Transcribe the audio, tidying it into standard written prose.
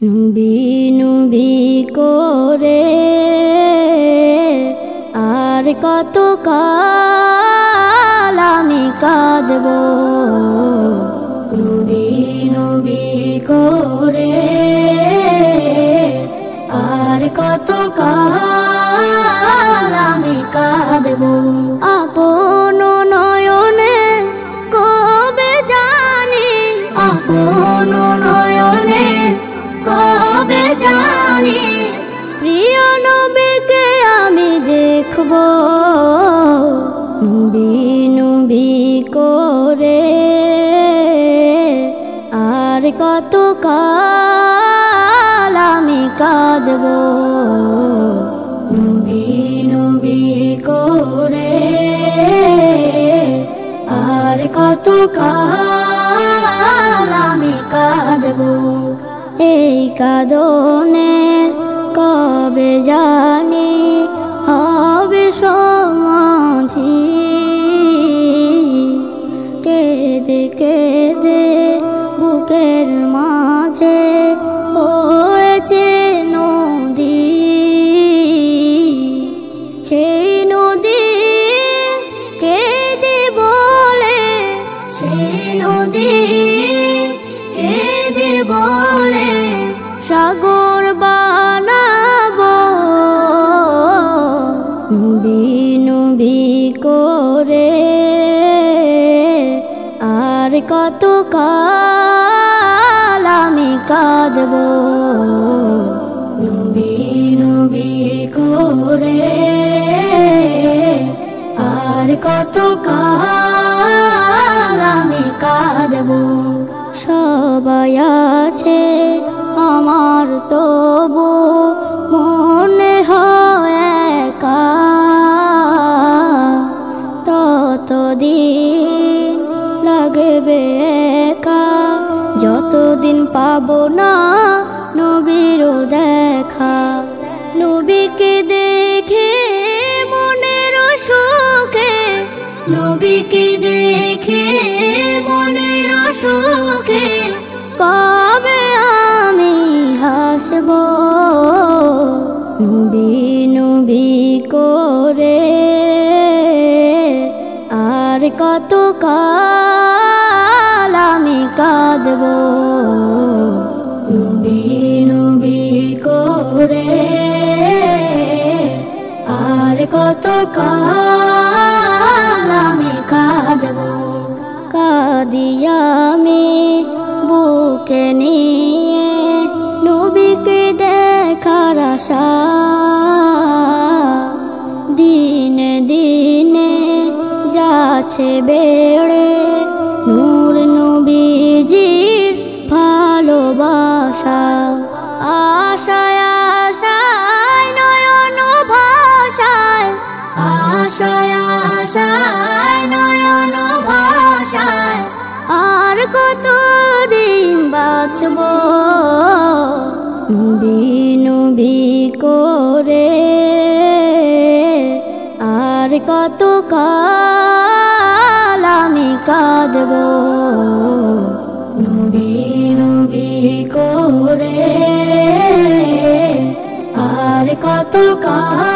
নবী নবী করে আর কত কাল আমি কাঁদব। নবী নবী করে আর কত কাল আমি কাঁদব। আপন নয়নে কবে জানি, আপন নয়নে কবে জানি প্রিয় নবীকে আমি দেখব। নবী নবী করে আর কত কাল আমি কাঁদব। নবী নবী করে আর কত কাল আমি কাঁদব। এই কাঁদনের কবে জানি হবে সমাধি। কেঁদে কেঁদে বুকের মাঝে হয়েছে নদী। সেই নদী কেঁদে বলে, সেই নদী কেঁদে বলে সাগর বানাবো। নবী নবী করে আর কত কাল আমি কাঁদব। নবী নবী করে আর কত কাল আমি কাঁদব। সবাই আছে আমার তবু মনে হয় একা। ততদিন লাগবে একা যতদিন পাবো না নবীর দেখা। নবীকে দেখে মনের সুখে, নবীকে দেখে মনের সুখে কবে আমি হাসব। নবী নবী করে আর কত কাল আমি কাঁদব। নবী নবী করে আর কত কাল আমি কাঁদব। কাঁদি আমি বুকে নিয়ে নবীকে দেখার আশা। দিনে দিনে যাচ্ছে বেড়ে নূর নবীজির ভালোবাসা। আশায় আশায় নয়ন ভাষায়, আশায় আশায় নয়ন ভাষায় আর কতদিন বাঁচব। নবী নবী করে আর কত কাল আমি কাঁদব। নবী নবী করে আর কত কাল